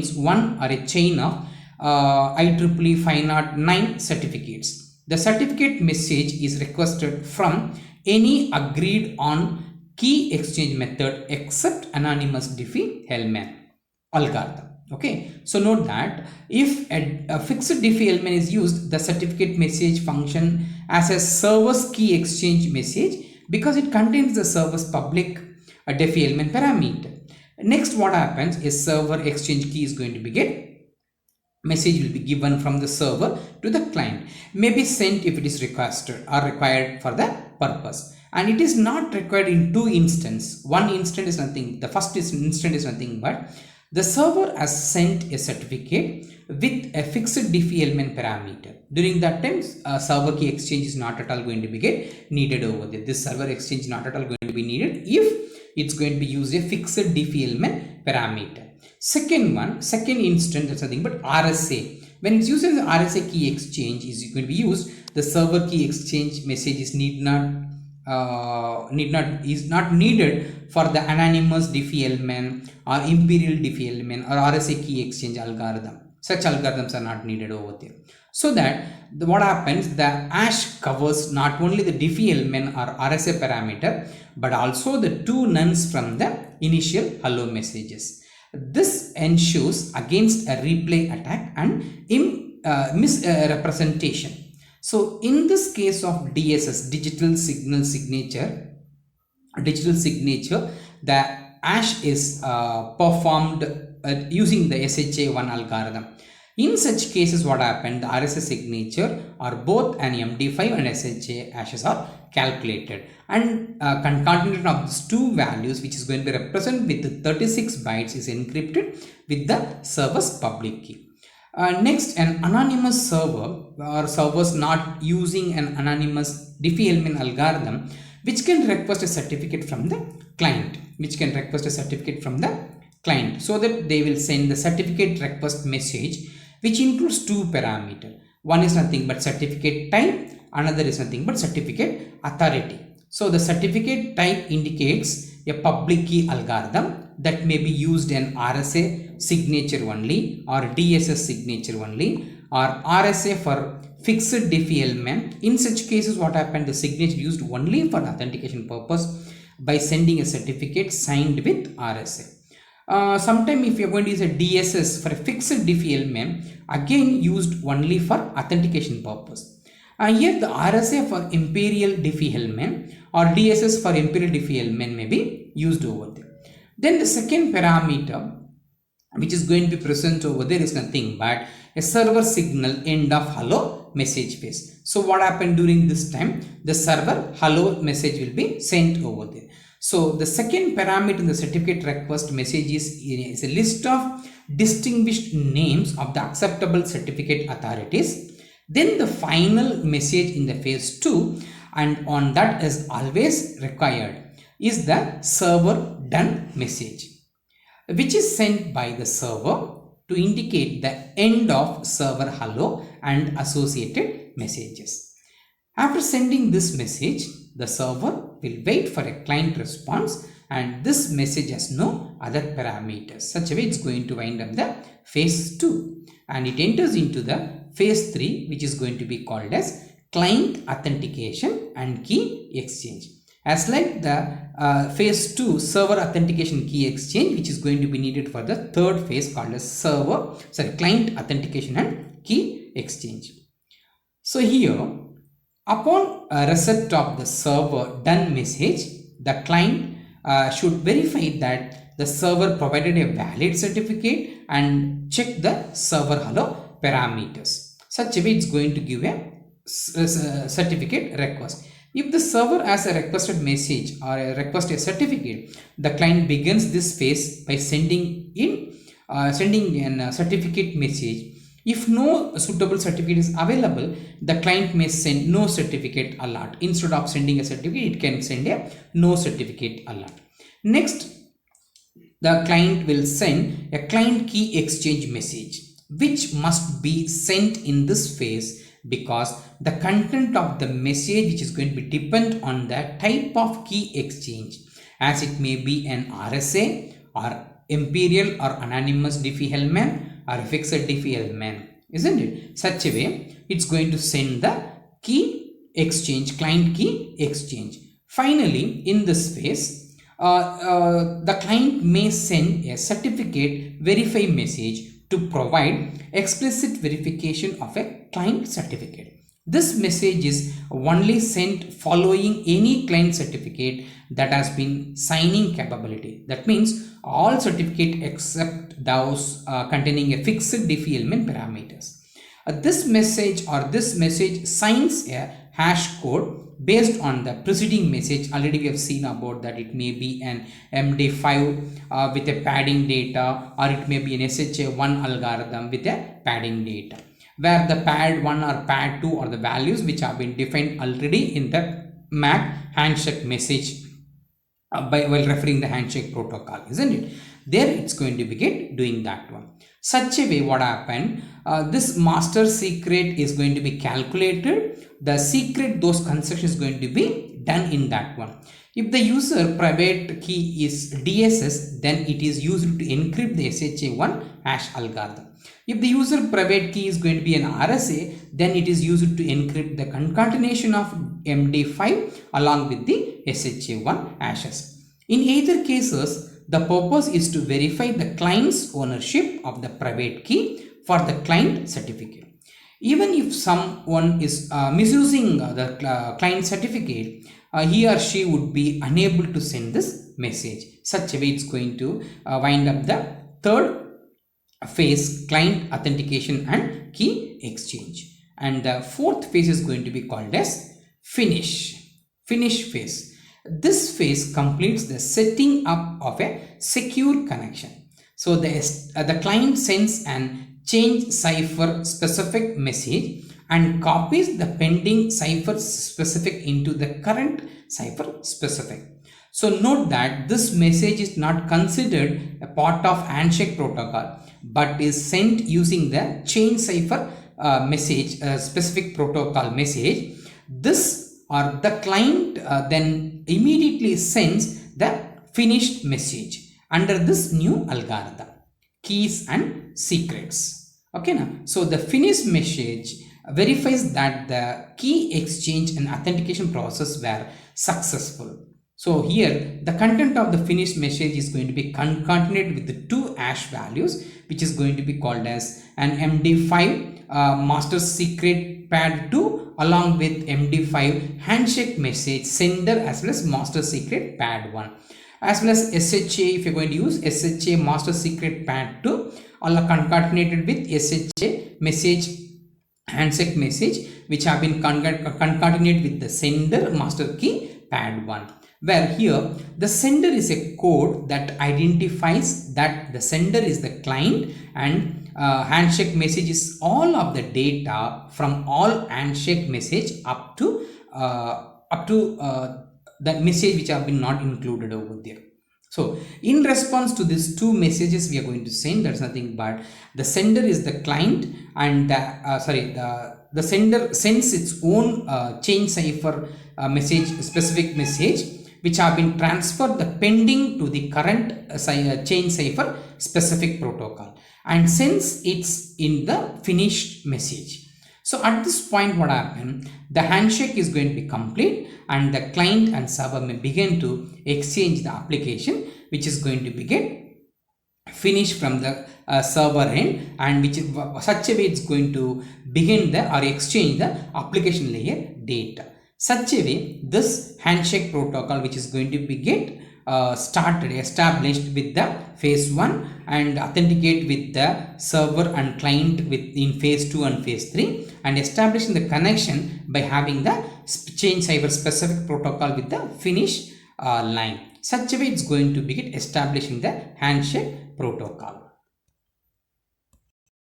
contains one or a chain of IEEE 509 certificates. The certificate message is requested from any agreed on key exchange method except anonymous Diffie-Hellman algorithm. Okay, so note that if a fixed Diffie-Hellman is used, the certificate message function as a server's key exchange message because it contains the server's public Diffie-Hellman parameter. Next, what happens is server exchange key is going to be message will be given from the server to the client, may be sent if it is requested or required for the purpose, and it is not required in two instances. One instant is nothing, the first instant is nothing but the server has sent a certificate with a fixed Diffie-Hellman parameter. During that time, server key exchange is not at all going to be needed over there. This server exchange is not at all going to be needed if it's going to be use a fixed Diffie-Hellman parameter. Second instant is nothing but RSA. When it's used as the RSA key exchange is going to be used, the server key exchange message is not needed for the anonymous Diffie-Hellman or imperial Diffie-Hellman or RSA key exchange algorithm. Such algorithms are not needed over there. So that what happens, the hash covers not only the Diffie-Hellman or RSA parameter but also the two nuns from the initial hello messages. This ensures against a replay attack and misrepresentation. So in this case of DSS, digital signature, the hash is performed using the SHA-1 algorithm. In such cases, what happened, the RSA signature or both an MD5 and SHA hashes are calculated, and concatenation of these two values, which is going to be represented with 36 bytes, is encrypted with the server's public key. Next, an anonymous server or servers not using an anonymous Diffie-Hellman algorithm, which can request a certificate from the client, so that they will send the certificate request message, which includes two parameters. One is nothing but certificate type, another is nothing but certificate authority. So the certificate type indicates a public key algorithm that may be used in RSA signature only or DSS signature only or RSA for fixed Diffie-Hellman. In such cases, what happened, the signature used only for authentication purpose by sending a certificate signed with RSA. Sometime if you are going to use a DSS for a fixed Diffie-Hellman, again used only for authentication purpose. Here the RSA for imperial Diffie-Hellman or DSS for imperial Diffie-Hellman may be used over there. Then the second parameter which is going to be present over there is nothing but a server signal end of hello message phase. So what happened during this time, the server hello message will be sent over there. So the second parameter in the certificate request message is a list of distinguished names of the acceptable certificate authorities. Then the final message in the phase 2, and on that is always required, is the server done message, which is sent by the server to indicate the end of server hello and associated messages. After sending this message, the server will wait for a client response, and this message has no other parameters. Such a way it's going to wind up the phase 2, and it enters into the phase 3, which is going to be called as client authentication and key exchange. As like the phase 2 server authentication key exchange, which is going to be needed for the third phase called as client authentication and key exchange. So here, upon a receipt of the server done message, the client should verify that the server provided a valid certificate and check the server hello parameters. Such a way it's going to give a certificate request. If the server has a requested message or a requested certificate, the client begins this phase by sending a certificate message. If no suitable certificate is available, the client may send no certificate alert. Instead of sending a certificate, it can send a no certificate alert. Next, the client will send a client key exchange message, which must be sent in this phase because the content of the message which is going to be depend on the type of key exchange, as it may be an RSA or imperial or anonymous Diffie-Hellman or a fixed Diffie-Hellman, isn't it? Such a way, it's going to send the key exchange, client key exchange. Finally, in this phase, the client may send a certificate verify message to provide explicit verification of a client certificate. This message is only sent following any client certificate that has been signing capability. That means all certificate except those containing a fixed Diffie-Hellman parameters. This message signs a hash code based on the preceding message. Already we have seen about that. It may be an MD5 with a padding data, or it may be an SHA1 algorithm with a padding data, where the pad 1 or pad 2 are the values which have been defined already in the MAC handshake message while referring the handshake protocol, isn't it? There it's going to begin doing that one. Such a way, what happened, this master secret is going to be calculated. The secret, those construction is going to be done in that one. If the user private key is DSS, then it is used to encrypt the SHA1 hash algorithm. If the user private key is going to be an RSA, then it is used to encrypt the concatenation of MD5 along with the SHA1 hashes. In either cases, the purpose is to verify the client's ownership of the private key for the client certificate. Even if someone is misusing the client certificate, he or she would be unable to send this message. Such a way, it's going to wind up the third phase, client authentication and key exchange. And the fourth phase is going to be called as finish phase. This phase completes the setting up of a secure connection. So the client sends an change cipher specific message and copies the pending cipher specific into the current cipher specific. So note that this message is not considered a part of handshake protocol, but is sent using the change cipher message specific protocol message. This or the client then immediately sends the finished message under this new algorithm, keys and secrets. Okay, now so the finished message verifies that the key exchange and authentication process were successful. So here the content of the finished message is going to be concatenated with the two hash values, which is going to be called as an MD5 master secret pad 2 along with MD5 handshake message sender as well as master secret pad 1, as well as SHA. If you're going to use SHA master secret pad 2 all are concatenated with SHA message handshake message, which have been concatenated with the sender master key pad 1, where here the sender is a code that identifies that the sender is the client, and handshake message is all of the data from all handshake message up to the message which have been not included over there. So in response to these two messages we are going to send, that's nothing but the sender is the client, and the sender sends its own change cipher message specific message which have been transferred the pending to the current change cipher specific protocol, and since it's in the finished message. So at this point, what happened? The handshake is going to be complete, and the client and server may begin to exchange the application, which is going to begin finished from the server end, and which is such a way it's going to begin the or exchange the application layer data. Such a way, this handshake protocol, which is going to be established with the phase 1 and authenticate with the server and client in phase 2 and phase 3, and establishing the connection by having the change cipher specific protocol with the finish line. Such a way, it's going to begin establishing the handshake protocol.